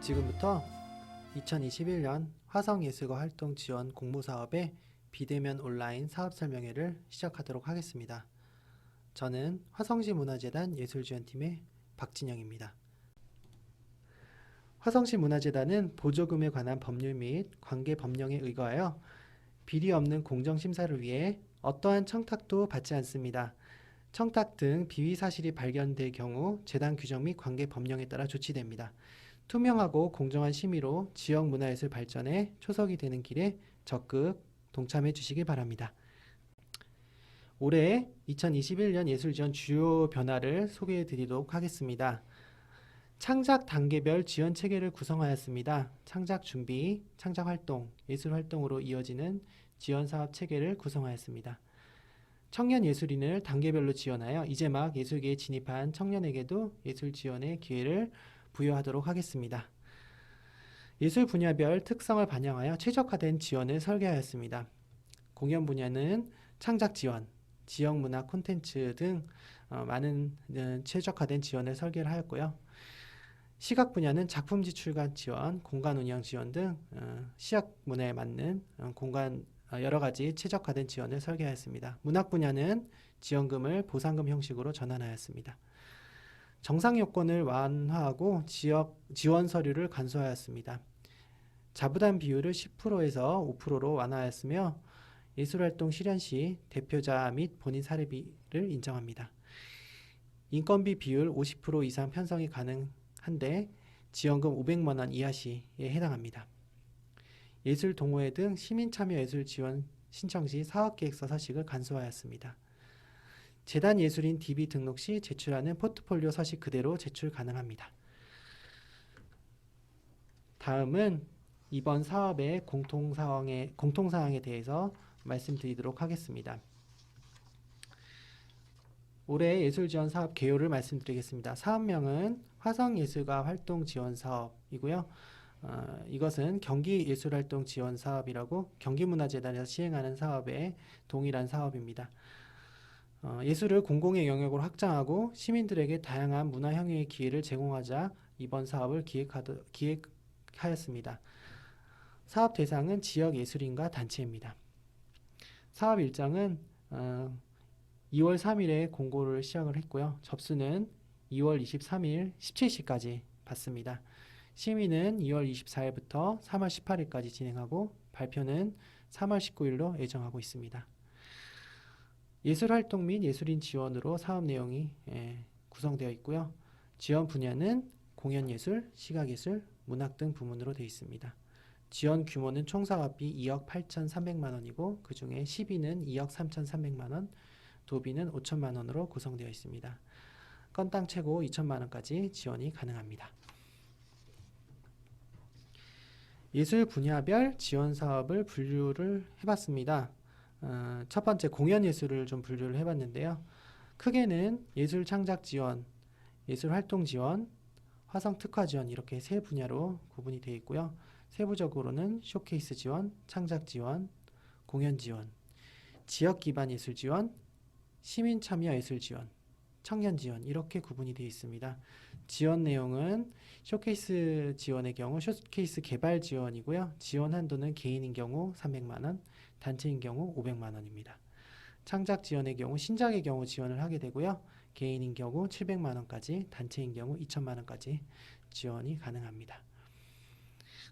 지금부터 2021년 화성예술가 활동 지원 공모사업의 비대면 온라인 사업 설명회를 시작하도록 하겠습니다. 저는 화성시 문화재단 예술지원팀의 박진영입니다. 화성시 문화재단은 보조금에 관한 법률 및 관계 법령에 의거하여 비리 없는 공정심사를 위해 어떠한 청탁도 받지 않습니다. 청탁 등 비위 사실이 발견될 경우 재단 규정 및 관계 법령에 따라 조치됩니다. 투명하고 공정한 심의로 지역 문화예술 발전에 초석이 되는 길에 적극 동참해 주시기 바랍니다. 올해 2021년 예술지원 주요 변화를 소개해 드리도록 하겠습니다. 창작 단계별 지원 체계를 구성하였습니다. 창작 준비, 창작 활동, 예술 활동으로 이어지는 지원 사업 체계를 구성하였습니다. 청년 예술인을 단계별로 지원하여 이제 막 예술계에 진입한 청년에게도 예술 지원의 기회를 부여하도록 하겠습니다. 예술 분야별 특성을 반영하여 최적화된 지원을 설계하였습니다. 공연 분야는 창작 지원, 지역 문화 콘텐츠 등 많은 최적화된 지원을 설계를 하였고요. 시각 분야는 작품 지출관 지원, 공간 운영 지원 등 시각 문화에 맞는 공간 여러 가지 최적화된 지원을 설계하였습니다. 문학 분야는 지원금을 보상금 형식으로 전환하였습니다. 정상 요건을 완화하고 지원 서류를 간소화하였습니다. 자부담 비율을 10%에서 5%로 완화하였으며 예술활동 실현 시 대표자 및 본인 사례비를 인정합니다. 인건비 비율 50% 이상 편성이 가능한데 지원금 500만 원 이하 시에 해당합니다. 예술 동호회 등 시민 참여 예술 지원 신청 시 사업계획서 서식을 간소화하였습니다. 재단 예술인 DB 등록 시 제출하는 포트폴리오 서식 그대로 제출 가능합니다. 다음은 이번 사업의 공통사항에 대해서 말씀드리도록 하겠습니다. 올해 예술지원 사업 개요를 말씀드리겠습니다. 사업명은 화성예술가 활동지원사업이고요. 이것은 경기예술활동지원사업이라고 경기문화재단에서 시행하는 사업에 동일한 사업입니다. 예술을 공공의 영역으로 확장하고 시민들에게 다양한 문화 향유의 기회를 제공하자 이번 사업을 기획하였습니다. 사업 대상은 지역 예술인과 단체입니다. 사업 일정은 2월 3일에 공고를 시작을 했고요. 접수는 2월 23일 17시까지 받습니다. 심의는 2월 24일부터 3월 18일까지 진행하고 발표는 3월 19일로 예정하고 있습니다. 예술활동 및 예술인 지원으로 사업 내용이 구성되어 있고요. 지원 분야는 공연예술, 시각예술, 문학 등 부문으로 되어 있습니다. 지원 규모는 총 사업비 2억 8,300만 원이고 그 중에 시비는 2억 3,300만 원, 도비는 5천만 원으로 구성되어 있습니다. 건당 최고 2천만 원까지 지원이 가능합니다. 예술 분야별 지원 사업을 분류를 해봤습니다. 첫 번째 공연 예술을 좀 분류를 해봤는데요. 크게는 예술 창작 지원, 예술 활동 지원, 화성 특화 지원 이렇게 세 분야로 구분이 되어 있고요. 세부적으로는 쇼케이스 지원, 창작 지원, 공연 지원, 지역 기반 예술 지원, 시민 참여 예술 지원, 청년 지원 이렇게 구분이 되어 있습니다. 지원 내용은 쇼케이스 지원의 경우 쇼케이스 개발 지원이고요. 지원 한도는 개인인 경우 300만 원, 단체인 경우 500만 원입니다. 창작 지원의 경우 신작의 경우 지원을 하게 되고요. 개인인 경우 700만 원까지, 단체인 경우 2천만 원까지 지원이 가능합니다.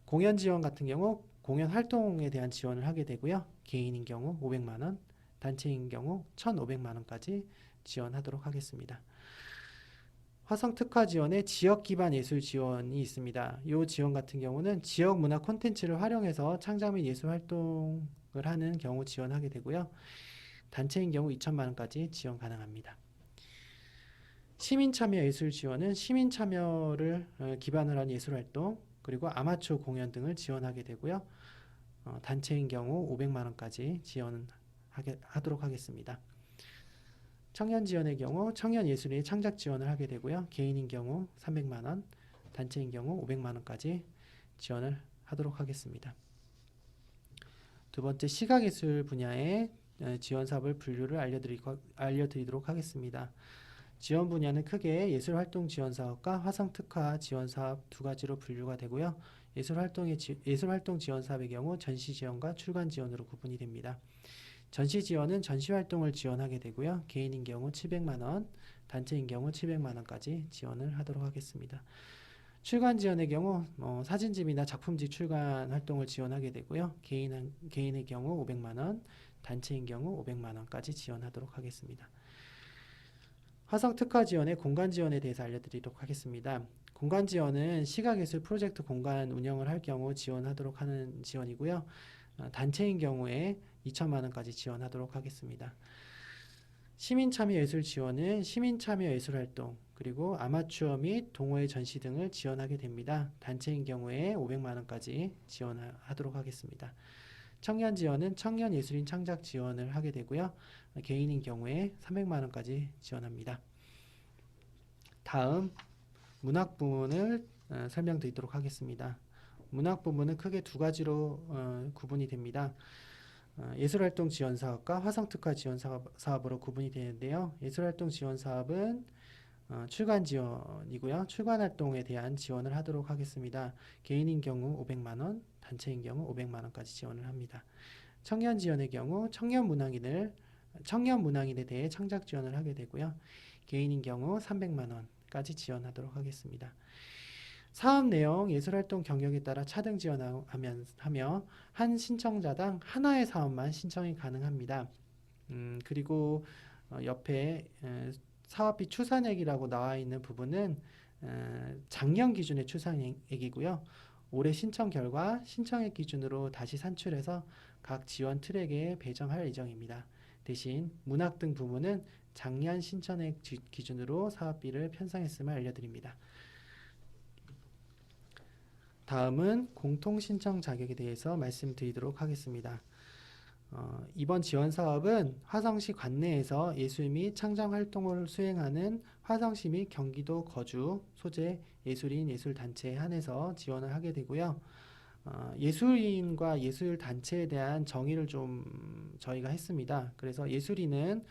공연 지원 같은 경우 공연 활동에 대한 지원을 하게 되고요. 개인인 경우 500만 원, 단체인 경우 1,500만 원까지 지원하도록 하겠습니다. 화성 특화 지원에 지역 기반 예술 지원이 있습니다. 이 지원 같은 경우는 지역 문화 콘텐츠를 활용해서 창작 및 예술 활동을 하는 경우 지원하게 되고요. 단체인 경우 2천만 원까지 지원 가능합니다. 시민 참여 예술 지원은 시민 참여를 기반으로 한 예술 활동 그리고 아마추어 공연 등을 지원하게 되고요. 단체인 경우 500만 원까지 지원하도록 하겠습니다. 청년 지원의 경우 청년 예술인의 창작 지원을 하게 되고요. 개인인 경우 300만 원, 단체인 경우 500만 원까지 지원을 하도록 하겠습니다. 두 번째 시각예술 분야의 지원 사업을 분류를 알려드리도록 하겠습니다. 지원 분야는 크게 예술활동 지원사업과 화성특화 지원사업 두 가지로 분류가 되고요. 예술활동 지원사업의 경우 전시 지원과 출간 지원으로 구분이 됩니다. 전시 지원은 전시활동을 지원하게 되고요. 개인인 경우 700만 원, 단체인 경우 700만 원까지 지원을 하도록 하겠습니다. 출간 지원의 경우 사진집이나 작품집 출간 활동을 지원하게 되고요. 개인의 경우 500만 원, 단체인 경우 500만 원까지 지원하도록 하겠습니다. 화성 특화 지원의 공간 지원에 대해서 알려드리도록 하겠습니다. 공간 지원은 시각예술 프로젝트 공간 운영을 할 경우 지원하도록 하는 지원이고요. 단체인 경우에 2천만 원까지 지원하도록 하겠습니다. 시민참여예술 지원은 시민참여예술활동 그리고 아마추어 및 동호회 전시 등을 지원하게 됩니다. 단체인 경우에 500만 원까지 지원하도록 하겠습니다. 청년 지원은 청년예술인 창작 지원을 하게 되고요. 개인인 경우에 300만 원까지 지원합니다. 다음 문학 부문을 설명드리도록 하겠습니다. 문학 부문은 크게 두 가지로 구분이 됩니다. 예술활동 지원사업과 화성특화 지원사업으로 구분이 되는데요. 예술활동 지원사업은 출간 지원이고요. 출간 활동에 대한 지원을 하도록 하겠습니다. 개인인 경우 500만 원, 단체인 경우 500만 원까지 지원을 합니다. 청년 지원의 경우 청년 문항인에 대해 창작 지원을 하게 되고요. 개인인 경우 300만 원까지 지원하도록 하겠습니다. 사업 내용, 예술활동 경력에 따라 차등 지원하며 한 신청자당 하나의 사업만 신청이 가능합니다. 그리고 옆에 사업비 추산액이라고 나와 있는 부분은 작년 기준의 추산액이고요. 올해 신청 결과 신청액 기준으로 다시 산출해서 각 지원 트랙에 배정할 예정입니다. 대신 문학 등 부문은 작년 신청액 기준으로 사업비를 편성했음을 알려드립니다. 다음은 공통신청 자격에 대해서 말씀드리도록 하겠습니다. 이번 지원 사업은 화성시 관내에서 예술 및 창작 활동을 수행하는 화성시 및 경기도 거주 소재 예술인 예술단체에 한해서 지원을 하게 되고요. 예술인과 예술단체에 대한 정의를 좀 저희가 했습니다. 그래서 예술인은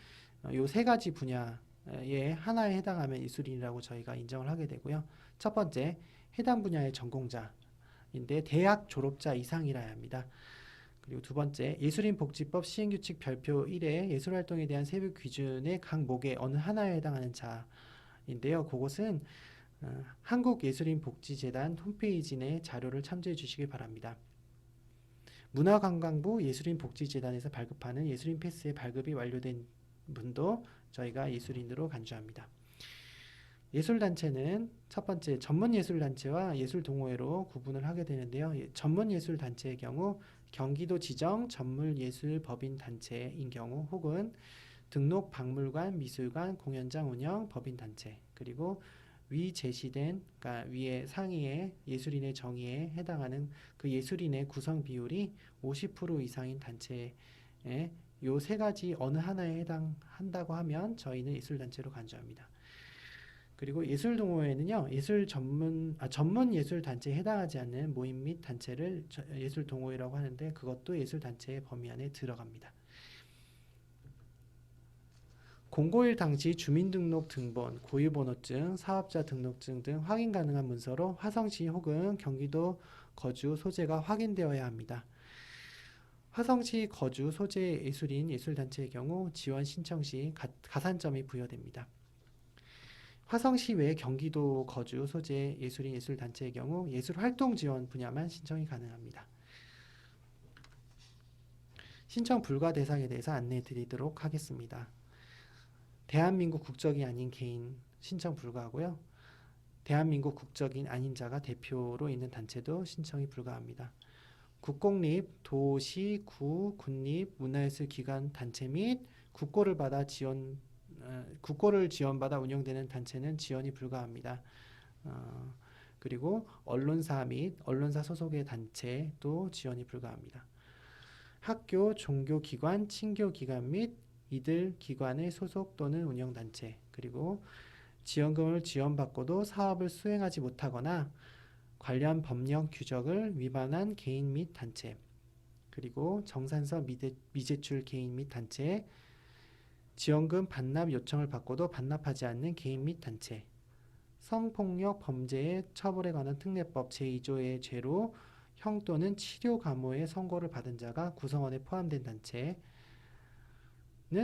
요 세 가지 분야에 하나에 해당하면 예술인이라고 저희가 인정을 하게 되고요. 첫 번째, 해당 분야의 전공자인데 대학 졸업자 이상이라야 합니다. 그리고 두 번째, 예술인복지법 시행규칙 별표 1의 예술활동에 대한 세부 기준의 각 목의 어느 하나에 해당하는 자인데요. 그것은 한국예술인복지재단 홈페이지 내 자료를 참조해 주시기 바랍니다. 문화관광부 예술인복지재단에서 발급하는 예술인 패스의 발급이 완료된 분도 저희가 예술인으로 간주합니다. 예술단체는 첫 번째 전문예술단체와 예술동호회로 구분을 하게 되는데요. 전문예술단체의 경우 경기도 지정 전문예술법인단체인 경우 혹은 등록 박물관, 미술관, 공연장 운영 법인단체 그리고 위 제시된 그러니까 위에 상위의 예술인의 정의에 해당하는 그 예술인의 구성 비율이 50% 이상인 단체에 요 세 가지 어느 하나에 해당한다고 하면 저희는 예술단체로 간주합니다. 그리고 예술동호회는요, 전문 예술단체에 해당하지 않는 모임 및 단체를 예술동호회라고 하는데 그것도 예술단체의 범위 안에 들어갑니다. 공고일 당시 주민등록 등본, 고유번호증, 사업자 등록증 등 확인 가능한 문서로 화성시 혹은 경기도 거주 소재가 확인되어야 합니다. 화성시 거주 소재 예술인 예술단체의 경우 지원 신청 시 가산점이 부여됩니다. 화성시 외 경기도 거주 소재 예술인 예술단체의 경우 예술활동 지원 분야만 신청이 가능합니다. 신청 불가 대상에 대해서 안내해 드리도록 하겠습니다. 대한민국 국적이 아닌 개인 신청 불가하고요. 대한민국 국적인 아닌 자가 대표로 있는 단체도 신청이 불가합니다. 국공립, 도시, 구, 군립, 문화예술 기관 단체 및 국고를 지원받아 운영되는 단체는 지원이 불가합니다. 그리고 언론사 및 언론사 소속의 단체도 지원이 불가합니다. 학교, 종교기관, 친교기관 및 이들 기관의 소속 또는 운영단체 그리고 지원금을 지원받고도 사업을 수행하지 못하거나 관련 법령 규정을 위반한 개인 및 단체 그리고 정산서 미제출 개인 및 단체 지원금 반납 요청을 받고도 반납하지 않는 개인 및 단체, 성폭력 범죄의 처벌에 관한 특례법 제2조의 죄로 형 또는 치료 감호의 선고를 받은 자가 구성원에 포함된 단체는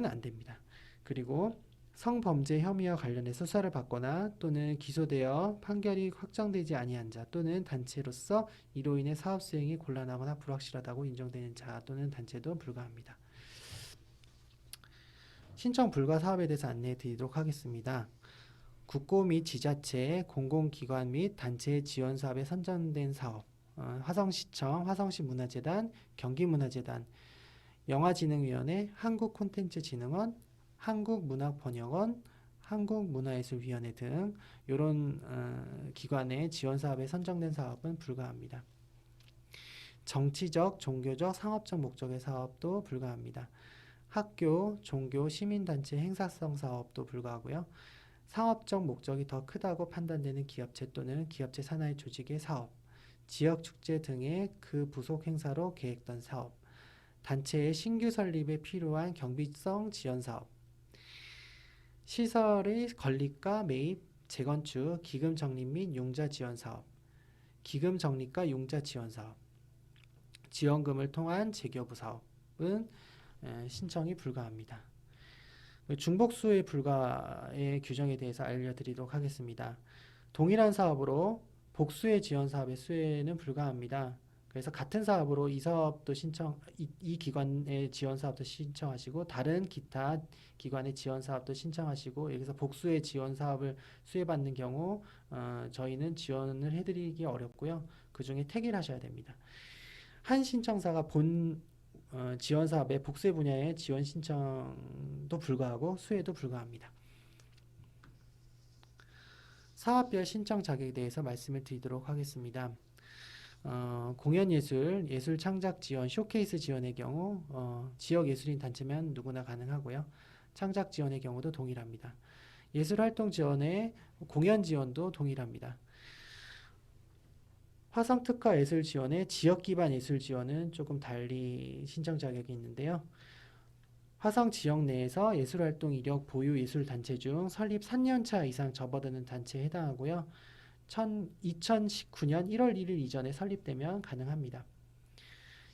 안 됩니다. 그리고 성범죄 혐의와 관련해 수사를 받거나 또는 기소되어 판결이 확정되지 아니한 자 또는 단체로서 이로 인해 사업 수행이 곤란하거나 불확실하다고 인정되는 자 또는 단체도 불가합니다. 신청 불가 사업에 대해서 안내해 드리도록 하겠습니다. 국고 및 지자체, 공공기관 및 단체의 지원 사업에 선정된 사업, 화성시청, 화성시 문화재단, 경기문화재단, 영화진흥위원회, 한국콘텐츠진흥원, 한국문학번역원, 한국문화예술위원회 등 이런 기관의 지원 사업에 선정된 사업은 불가합니다. 정치적, 종교적, 상업적 목적의 사업도 불가합니다. 학교, 종교, 시민단체 행사성 사업도 불가하고요. 상업적 목적이 더 크다고 판단되는 기업체 또는 기업체 산하의 조직의 사업, 지역축제 등의 그 부속 행사로 계획된 사업, 단체의 신규 설립에 필요한 경비성 지원 사업, 시설의 건립과 매입, 재건축, 기금 적립 및 융자 지원 사업, 기금 적립과 융자 지원 사업, 지원금을 통한 재교부 사업은 신청이 불가합니다. 중복수의 불가의 규정에 대해서 알려드리도록 하겠습니다. 동일한 사업으로 복수의 지원 사업의 수혜는 불가합니다. 그래서 같은 사업으로 이 기관의 지원 사업도 신청하시고 다른 기타 기관의 지원 사업도 신청하시고 여기서 복수의 지원 사업을 수혜받는 경우 저희는 지원을 해드리기 어렵고요. 그 중에 택일하셔야 됩니다. 한 신청사가 본 지원 사업의 복수의 분야의 지원 신청도 불가하고 수혜도 불가합니다. 사업별 신청 자격에 대해서 말씀을 드리도록 하겠습니다. 공연예술, 예술창작 지원, 쇼케이스 지원의 경우 지역예술인 단체면 누구나 가능하고요. 창작 지원의 경우도 동일합니다. 예술활동 지원의 공연 지원도 동일합니다. 화성특화 예술 지원의 지역 기반 예술 지원은 조금 달리 신청 자격이 있는데요. 화성 지역 내에서 예술활동 이력 보유 예술단체 중 설립 3년차 이상 접어드는 단체에 해당하고요. 2019년 1월 1일 이전에 설립되면 가능합니다.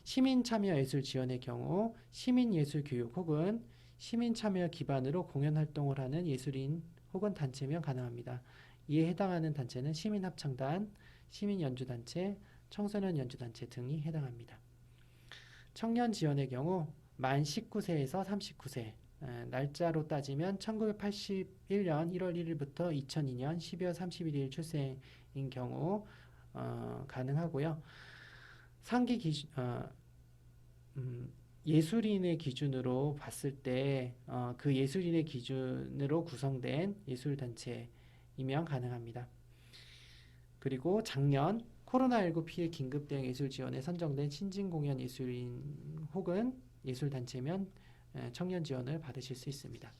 시민참여예술 지원의 경우 시민예술교육 혹은 시민참여 기반으로 공연활동을 하는 예술인 혹은 단체면 가능합니다. 이에 해당하는 단체는 시민합창단, 시민연주단체, 청소년연주단체 등이 해당합니다. 청년 지원의 경우 만 19세에서 39세, 날짜로 따지면 1981년 1월 1일부터 2002년 12월 31일 출생인 경우 가능하고요. 상기 기준, 예술인의 기준으로 봤을 때 그 예술인의 기준으로 구성된 예술단체이면 가능합니다. 그리고 작년 코로나19 피해 긴급대응 예술 지원에 선정된 신진공연 예술인 혹은 예술단체면 청년 지원을 받으실 수 있습니다.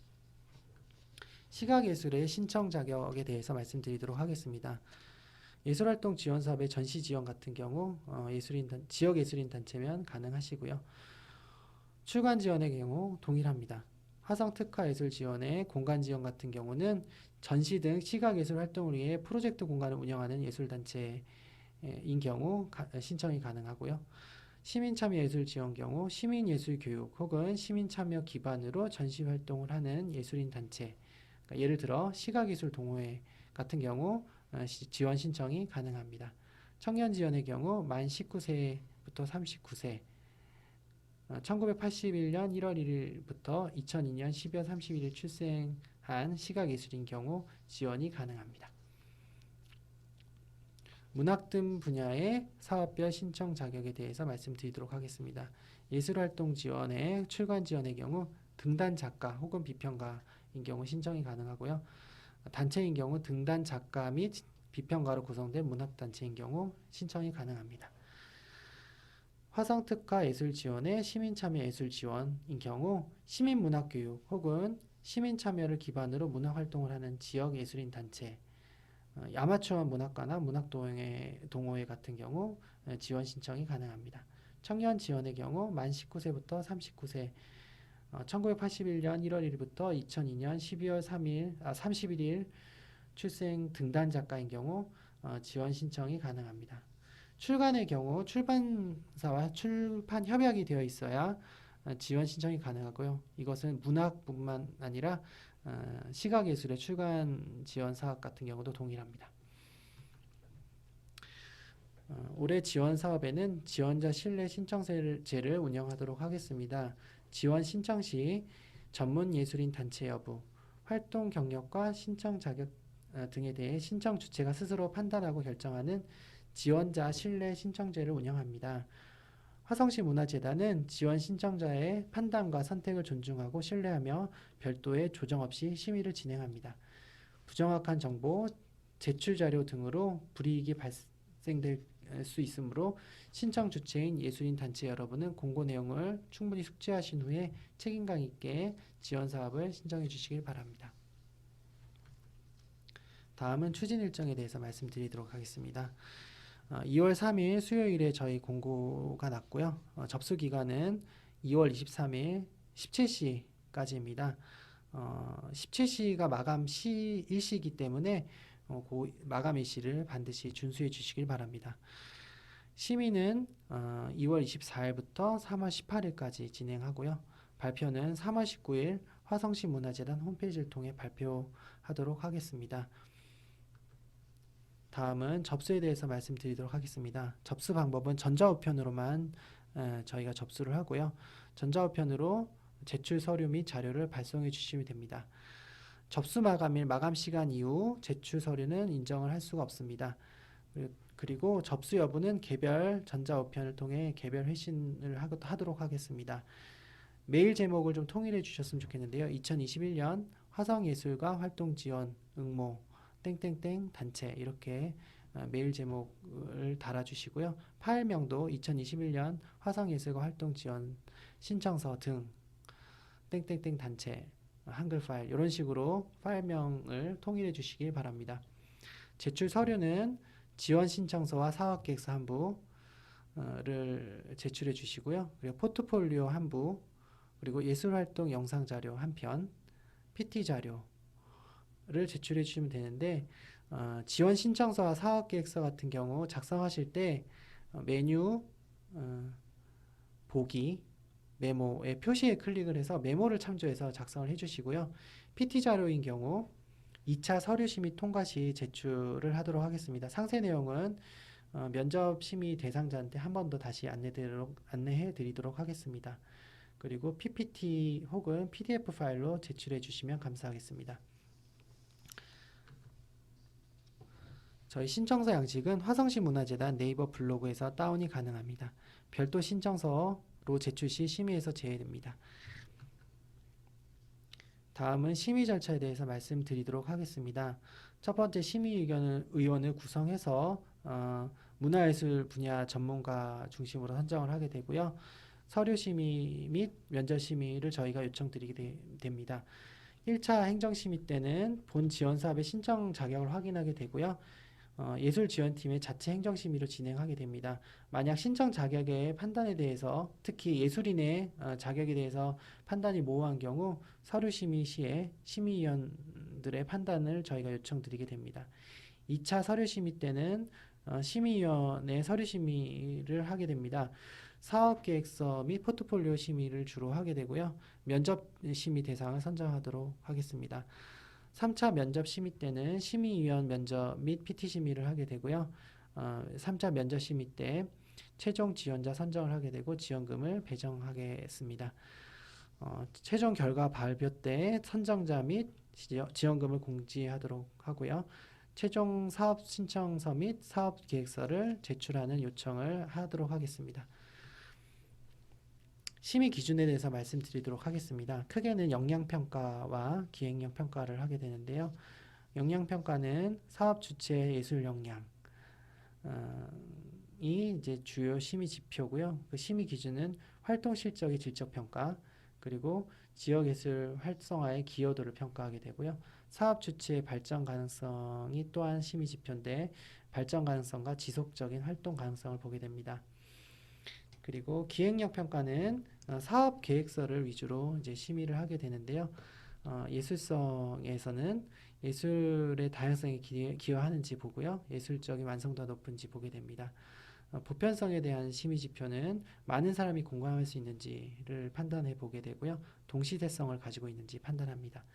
시각예술의 신청 자격에 대해서 말씀드리도록 하겠습니다. 예술활동 지원 사업의 전시 지원 같은 경우 지역 예술인 단체면 가능하시고요. 출간 지원의 경우 동일합니다. 화성특화 예술 지원의 공간 지원 같은 경우는 전시 등 시각예술 활동을 위해 프로젝트 공간을 운영하는 예술단체인 경우 신청이 가능하고요. 시민참여예술 지원 경우 시민예술교육 혹은 시민참여 기반으로 전시 활동을 하는 예술인 단체, 그러니까 예를 들어 시각예술 동호회 같은 경우 지원 신청이 가능합니다. 청년 지원의 경우 만 19세부터 39세, 1981년 1월 1일부터 2002년 12월 31일 출생한 시각예술인 경우 지원이 가능합니다. 문학 등 분야의 사업별 신청 자격에 대해서 말씀드리도록 하겠습니다. 예술활동 지원의 출간 지원의 경우 등단 작가 혹은 비평가인 경우 신청이 가능하고요. 단체인 경우 등단 작가 및 비평가로 구성된 문학단체인 경우 신청이 가능합니다. 화성특화 예술 지원의 시민참여 예술 지원인 경우 시민문학교육 혹은 시민참여를 기반으로 문화활동을 하는 지역 예술인 단체, 아마추어 문학가나 문학동호회 같은 경우 지원 신청이 가능합니다. 청년 지원의 경우 만 19세부터 39세, 1981년 1월 1일부터 2002년 12월 31일 출생 등단 작가인 경우 지원 신청이 가능합니다. 출간의 경우 출판사와 출판 협약이 되어 있어야 지원 신청이 가능하고요. 이것은 문학뿐만 아니라 시각예술의 출간 지원 사업 같은 경우도 동일합니다. 올해 지원 사업에는 지원자 신뢰 신청제를 운영하도록 하겠습니다. 지원 신청 시 전문 예술인 단체 여부, 활동 경력과 신청 자격 등에 대해 신청 주체가 스스로 판단하고 결정하는 지원자 신뢰 신청제를 운영합니다. 화성시 문화재단은 지원 신청자의 판단과 선택을 존중하고 신뢰하며 별도의 조정 없이 심의를 진행합니다. 부정확한 정보, 제출 자료 등으로 불이익이 발생될 수 있으므로 신청 주체인 예술인 단체 여러분은 공고 내용을 충분히 숙지하신 후에 책임감 있게 지원 사업을 신청해 주시길 바랍니다. 다음은 추진 일정에 대해서 말씀드리도록 하겠습니다. 2월 3일 수요일에 저희 공고가 났고요. 접수 기간은 2월 23일 17시까지입니다. 17시가 마감 일시이기 때문에 그 마감 일시를 반드시 준수해 주시길 바랍니다. 심의는 2월 24일부터 3월 18일까지 진행하고요. 발표는 3월 19일 화성시 문화재단 홈페이지를 통해 발표하도록 하겠습니다. 다음은 접수에 대해서 말씀드리도록 하겠습니다. 접수 방법은 전자우편으로만 저희가 접수를 하고요. 전자우편으로 제출 서류 및 자료를 발송해 주시면 됩니다. 접수 마감일 마감 시간 이후 제출 서류는 인정을 할 수가 없습니다. 그리고 접수 여부는 개별 전자우편을 통해 개별 회신을 하도록 하겠습니다. 메일 제목을 좀 통일해 주셨으면 좋겠는데요. 2021년 화성예술가 활동 지원 응모 땡땡땡 단체 이렇게 메일 제목을 달아주시고요. 파일명도 2021년 화성예술가 활동 지원 신청서 등 땡땡땡 단체 한글 파일 이런 식으로 파일명을 통일해 주시길 바랍니다. 제출 서류는 지원 신청서와 사업계획서 한 부를 제출해 주시고요. 그리고 포트폴리오 한 부, 그리고 예술활동 영상자료 한 편, PT 자료를 제출해 주시면 되는데 지원 신청서와 사업계획서 같은 경우 작성하실 때 메뉴 보기 메모의 표시에 클릭을 해서 메모를 참조해서 작성을 해주시고요. PT 자료인 경우 2차 서류 심의 통과 시 제출을 하도록 하겠습니다. 상세 내용은 면접 심의 대상자한테 한 번 더 다시 안내해 드리도록 하겠습니다. 그리고 PPT 혹은 PDF 파일로 제출해 주시면 감사하겠습니다. 저희 신청서 양식은 화성시 문화재단 네이버 블로그에서 다운이 가능합니다. 별도 신청서로 제출 시 심의에서 제외됩니다. 다음은 심의 절차에 대해서 말씀드리도록 하겠습니다. 첫 번째 심의 의원을 구성해서 문화예술 분야 전문가 중심으로 선정을 하게 되고요. 서류 심의 및 면접 심의를 저희가 요청드리게 됩니다. 1차 행정심의 때는 본 지원사업의 신청 자격을 확인하게 되고요. 예술지원팀의 자체 행정심의로 진행하게 됩니다. 만약 신청 자격의 판단에 대해서 특히 예술인의 자격에 대해서 판단이 모호한 경우 서류심의 시에 심의위원들의 판단을 저희가 요청드리게 됩니다. 2차 서류심의 때는 심의위원회 서류심의를 하게 됩니다. 사업계획서 및 포트폴리오 심의를 주로 하게 되고요. 면접심의 대상을 선정하도록 하겠습니다. 3차 면접 심의 때는 심의위원 면접 및 PT 심의를 하게 되고요. 3차 면접 심의 때 최종 지원자 선정을 하게 되고 지원금을 배정하겠습니다. 최종 결과 발표 때 선정자 및 지원금을 공지하도록 하고요. 최종 사업 신청서 및 사업 계획서를 제출하는 요청을 하도록 하겠습니다. 심의 기준에 대해서 말씀드리도록 하겠습니다. 크게는 역량평가와 기획력 평가를 하게 되는데요. 역량평가는 사업 주체 예술 역량이 이제 주요 심의 지표고요. 그 심의 기준은 활동 실적의 질적 평가, 그리고 지역 예술 활성화의 기여도를 평가하게 되고요. 사업 주체의 발전 가능성이 또한 심의 지표인데 발전 가능성과 지속적인 활동 가능성을 보게 됩니다. 그리고 기획력 평가는 사업 계획서를 위주로 이제 심의를 하게 되는데요. 예술성에서는 예술의 다양성에 기여하는지 보고요. 예술적인 완성도가 높은지 보게 됩니다. 보편성에 대한 심의 지표는 많은 사람이 공감할 수 있는지를 판단해 보게 되고요. 동시대성을 가지고 있는지 판단합니다.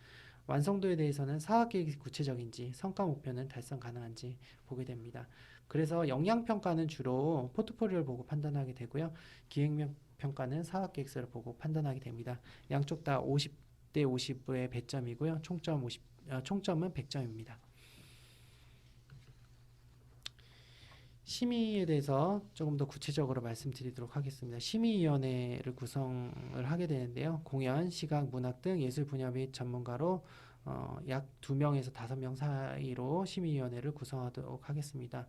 완성도에 대해서는 사업 계획이 구체적인지, 성과 목표는 달성 가능한지 보게 됩니다. 그래서 역량 평가는 주로 포트폴리오를 보고 판단하게 되고요. 기획력 평가는 사업 계획서를 보고 판단하게 됩니다. 양쪽 다 50대 50의 배점이고요. 총점은 100점입니다. 심의에 대해서 조금 더 구체적으로 말씀드리도록 하겠습니다. 심의위원회를 구성을 하게 되는데요. 공연, 시각, 문학 등 예술 분야 및 전문가로 약 2명에서 5명 사이로 심의위원회를 구성하도록 하겠습니다.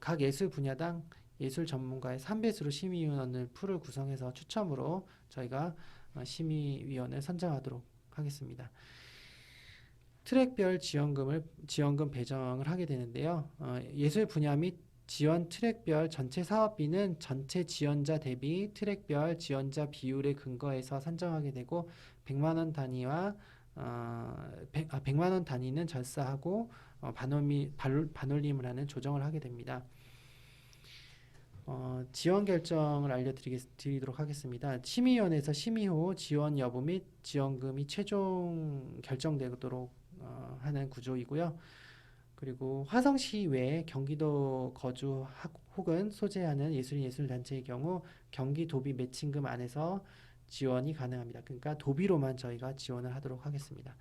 각 예술 분야당 예술 전문가의 3배수로 심의위원을 풀을 구성해서 추첨으로 저희가 심의위원을 선정하도록 하겠습니다. 트랙별 지원금 배정을 하게 되는데요. 예술 분야 및 지원 트랙별 전체 사업비는 전체 지원자 대비 트랙별 지원자 비율에 근거해서 산정하게 되고 100만 원 단위와 100만 원 단위는 절사하고 반올림을 하는 조정을 하게 됩니다. 지원 결정을 알려드리도록 하겠습니다. 심의위원회에서 심의 후 지원 여부 및 지원금이 최종 결정되도록 하는 구조이고요. 그리고 화성시 외에 경기도 거주 혹은 소재하는 예술단체의 경우 경기 도비 매칭금 안에서 지원이 가능합니다. 그러니까 도비로만 저희가 지원을 하도록 하겠습니다.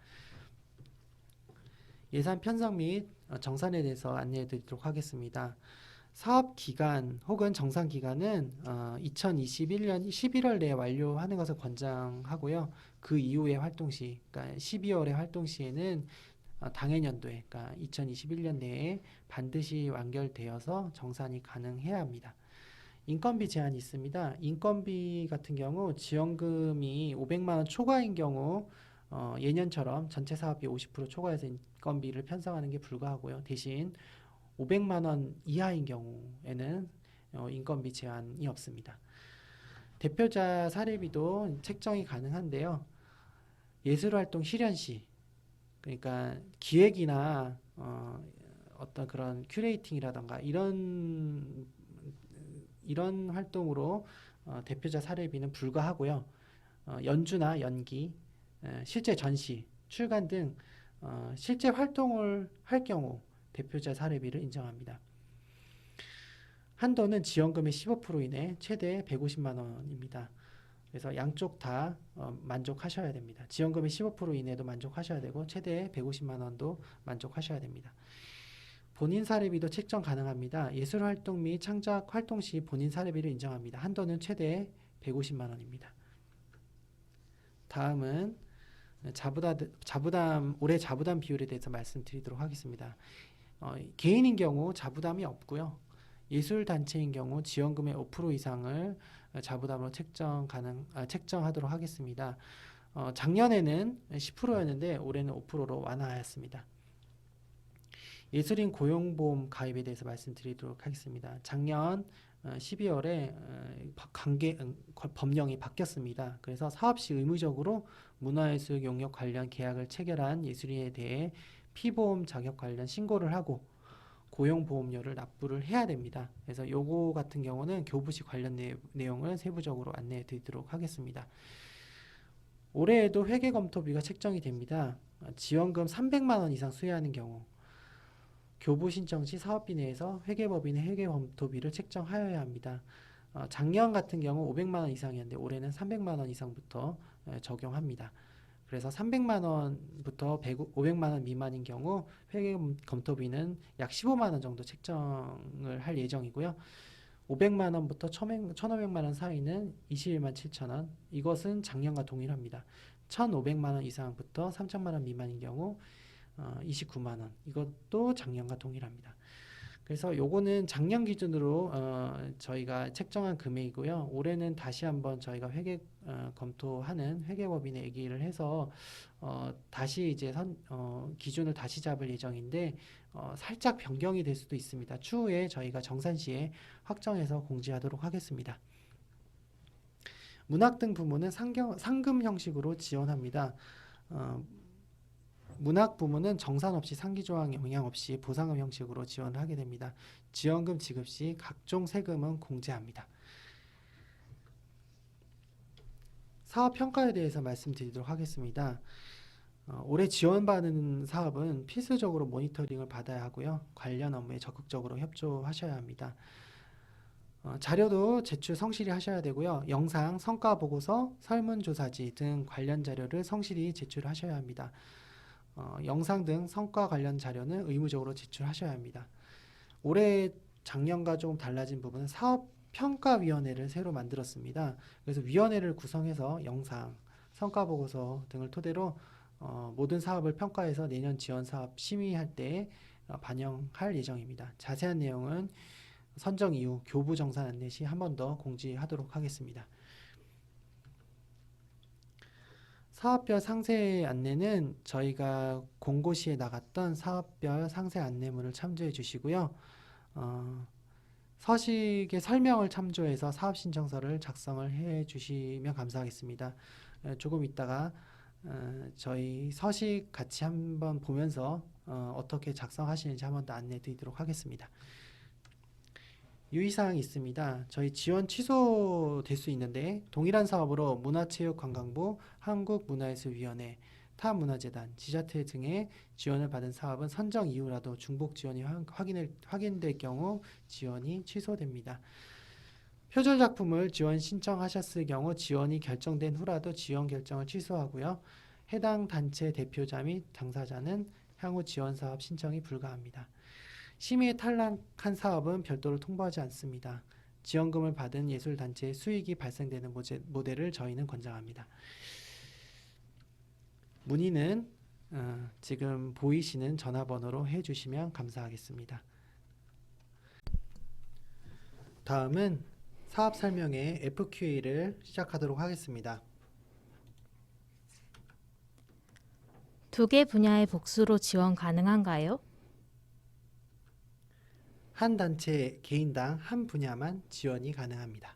예산 편성 및 정산에 대해서 안내해 드리도록 하겠습니다. 사업 기간 혹은 정산 기간은 2021년 11월 내에 완료하는 것을 권장하고요. 그 이후의 활동 시, 그러니까 12월의 활동 시에는 당해년도에, 그러니까 2021년 내에 반드시 완결되어서 정산이 가능해야 합니다. 인건비 제한이 있습니다. 인건비 같은 경우 지원금이 500만 원 초과인 경우 예년처럼 전체 사업비 50% 초과해서 인건비를 편성하는 게 불가하고요. 대신 500만 원 이하인 경우에는 인건비 제한이 없습니다. 대표자 사례비도 책정이 가능한데요. 예술활동 실현 시, 그러니까 기획이나 어떤 그런 큐레이팅이라던가 이런 활동으로 대표자 사례비는 불가하고요. 연주나 연기, 실제 전시, 출간 등 실제 활동을 할 경우 대표자 사례비를 인정합니다. 한도는 지원금의 15% 이내 최대 150만 원입니다. 그래서 양쪽 다 만족하셔야 됩니다. 지원금의 15% 이내도 만족하셔야 되고 최대 150만 원도 만족하셔야 됩니다. 본인 사례비도 책정 가능합니다. 예술활동 및 창작 활동 시 본인 사례비를 인정합니다. 한도는 최대 150만 원입니다. 다음은 올해 자부담 비율에 대해서 말씀드리도록 하겠습니다. 개인인 경우 자부담이 없고요. 예술단체인 경우 지원금의 5% 이상을 자부담으로 책정하도록 하겠습니다. 작년에는 10%였는데 올해는 5%로 완화하였습니다. 예술인 고용보험 가입에 대해서 말씀드리도록 하겠습니다. 작년 12월에 법령이 바뀌었습니다. 그래서 사업시 의무적으로 문화예술 용역 관련 계약을 체결한 예술인에 대해 피보험 자격 관련 신고를 하고 고용보험료를 납부를 해야 됩니다. 그래서 요거 같은 경우는 교부시 관련 내용을 세부적으로 안내해 드리도록 하겠습니다. 올해에도 회계검토비가 책정이 됩니다. 지원금 300만 원 이상 수여하는 경우 교부 신청 시 사업비 내에서 회계법인의 회계검토비를 책정하여야 합니다. 작년 같은 경우 500만 원 이상이었는데 올해는 300만 원 이상부터 적용합니다. 그래서 300만 원부터 500만 원 미만인 경우 회계검토비는 약 15만 원 정도 책정을 할 예정이고요. 500만 원부터 1,500만 원 사이는 21만 7천 원. 이것은 작년과 동일합니다. 1,500만 원 이상부터 3,000만 원 미만인 경우 29만 원. 이것도 작년과 동일합니다. 그래서 요거는 작년 기준으로 저희가 책정한 금액이고요. 올해는 다시 한번 저희가 검토하는 회계법인에 얘기를 해서 다시 이제 기준을 다시 잡을 예정인데 살짝 변경이 될 수도 있습니다. 추후에 저희가 정산시에 확정해서 공지하도록 하겠습니다. 문학 등 부문은 상금 형식으로 지원합니다. 어, 문학 부문은 정산 없이 상기조항 영향 없이 보상금 형식으로 지원을 하게 됩니다. 지원금 지급 시 각종 세금은 공제합니다. 사업 평가에 대해서 말씀드리도록 하겠습니다. 올해 지원받는 사업은 필수적으로 모니터링을 받아야 하고요. 관련 업무에 적극적으로 협조하셔야 합니다. 자료도 제출 성실히 하셔야 되고요. 영상, 성과 보고서, 설문조사지 등 관련 자료를 성실히 제출하셔야 합니다. 영상 등 성과 관련 자료는 의무적으로 제출하셔야 합니다. 올해 작년과 조금 달라진 부분은 사업평가위원회를 새로 만들었습니다. 그래서 위원회를 구성해서 영상, 성과보고서 등을 토대로 모든 사업을 평가해서 내년 지원사업 심의할 때 반영할 예정입니다. 자세한 내용은 선정 이후 교부 정산 안내 시 한 번 더 공지하도록 하겠습니다. 사업별 상세 안내는 저희가 공고시에 나갔던 사업별 상세 안내문을 참조해 주시고요. 서식의 설명을 참조해서 사업 신청서를 작성을 해 주시면 감사하겠습니다. 조금 있다가 저희 서식 같이 한번 보면서 어떻게 작성하시는지 한번 더 안내 드리도록 하겠습니다. 유의사항이 있습니다. 저희 지원 취소될 수 있는데 동일한 사업으로 문화체육관광부, 한국문화예술위원회, 타문화재단, 지자체 등의 지원을 받은 사업은 선정 이후라도 중복 지원이 확인될 경우 지원이 취소됩니다. 표절 작품을 지원 신청하셨을 경우 지원이 결정된 후라도 지원 결정을 취소하고요. 해당 단체 대표자 및 당사자는 향후 지원 사업 신청이 불가합니다. 심의에 탈락한 사업은 별도로 통보하지 않습니다. 지원금을 받은 예술단체의 수익이 발생되는 모델을 저희는 권장합니다. 문의는 지금 보이시는 전화번호로 해주시면 감사하겠습니다. 다음은 사업 설명회 FQA를 시작하도록 하겠습니다. 두 개 분야의 복수로 지원 가능한가요? 한 단체 개인당 한 분야만 지원이 가능합니다.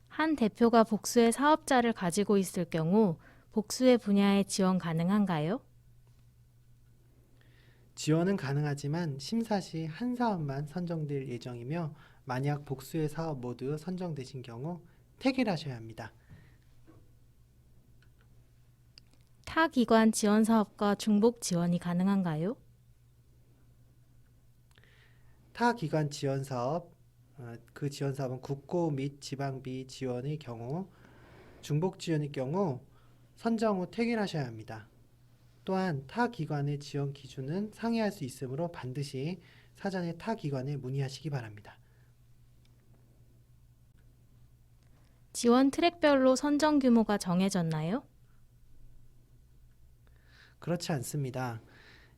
한 대표가 복수의 사업자를 가지고 있을 경우 복수의 분야에 지원 가능한가요? 지원은 가능하지만 심사 시 한 사업만 선정될 예정이며 만약 복수의 사업 모두 선정되신 경우 태길하셔야 합니다. 타 기관 지원 사업과 중복 지원이 가능한가요? 타 기관 지원 사업, 그 지원 사업은 국고 및 지방비 지원의 경우, 중복 지원의 경우 선정 후 태길하셔야 합니다. 또한 타 기관의 지원 기준은 상회할 수 있으므로 반드시 사전에 타 기관에 문의하시기 바랍니다. 지원 트랙별로 선정 규모가 정해졌나요? 그렇지 않습니다.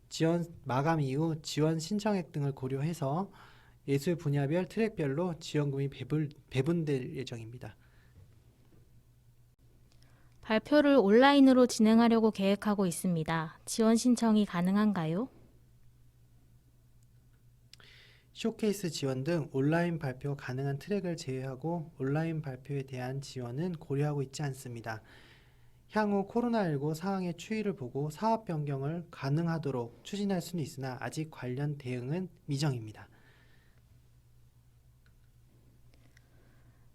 지원 마감 이후 지원 신청액 등을 고려해서 예술 분야별 트랙별로 지원금이 배분될 예정입니다. 발표를 온라인으로 진행하려고 계획하고 있습니다. 지원 신청이 가능한가요? 쇼케이스 지원 등 온라인 발표 가능한 트랙을 제외하고 온라인 발표에 대한 지원은 고려하고 있지 않습니다. 향후 코로나19 상황의 추이를 보고 사업 변경을 가능하도록 추진할 수는 있으나 아직 관련 대응은 미정입니다.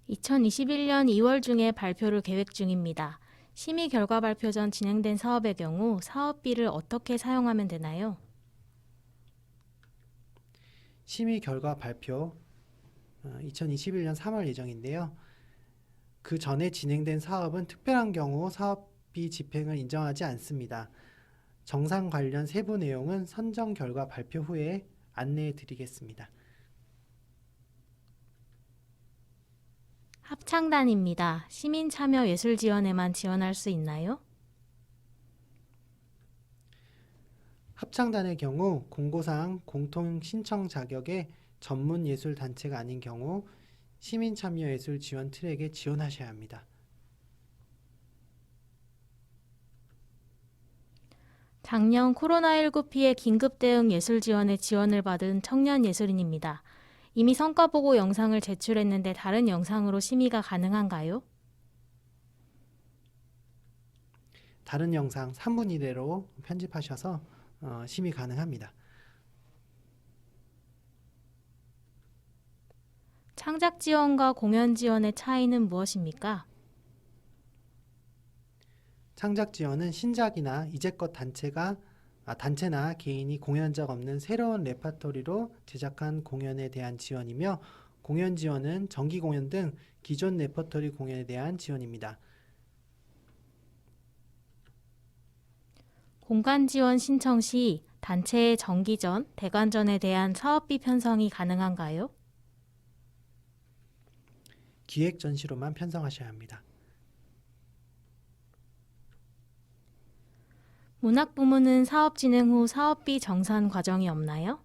2021년 2월 중에 발표를 계획 중입니다. 심의 결과 발표 전 진행된 사업의 경우 사업비를 어떻게 사용하면 되나요? 심의 결과 발표 2021년 3월 예정인데요. 그 전에 진행된 사업은 특별한 경우 사업비 집행을 인정하지 않습니다. 정산 관련 세부 내용은 선정 결과 발표 후에 안내해 드리겠습니다. 합창단입니다. 시민 참여 예술 지원에만 지원할 수 있나요? 합창단의 경우 공고사항 공통 신청 자격의 전문 예술 단체가 아닌 경우 시민 참여 예술 지원 트랙에 지원하셔야 합니다. 작년 코로나19 피해 긴급 대응 예술 지원에 지원을 받은 청년 예술인입니다. 이미 성과 보고 영상을 제출했는데 다른 영상으로 심의가 가능한가요? 다른 영상 3분 이내로 편집하셔서 심의 가능합니다. 창작 지원과 공연 지원의 차이는 무엇입니까? 창작 지원은 신작이나 이제껏 단체나 개인이 공연한 적 없는 새로운 레퍼토리로 제작한 공연에 대한 지원이며, 공연 지원은 정기 공연 등 기존 레퍼토리 공연에 대한 지원입니다. 공간 지원 신청 시 단체의 정기전, 대관전에 대한 사업비 편성이 가능한가요? 기획 전시로만 편성하셔야 합니다. 문학부문은 사업 진행 후 사업비 정산 과정이 없나요?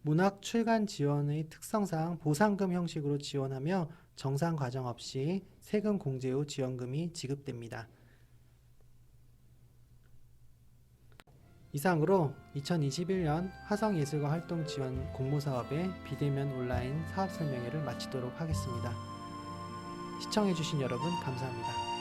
문학 출간 지원의 특성상 보상금 형식으로 지원하며 정산 과정 없이 세금 공제 후 지원금이 지급됩니다. 이상으로 2021년 화성예술가 활동 지원 공모사업의 비대면 온라인 사업 설명회를 마치도록 하겠습니다. 시청해주신 여러분 감사합니다.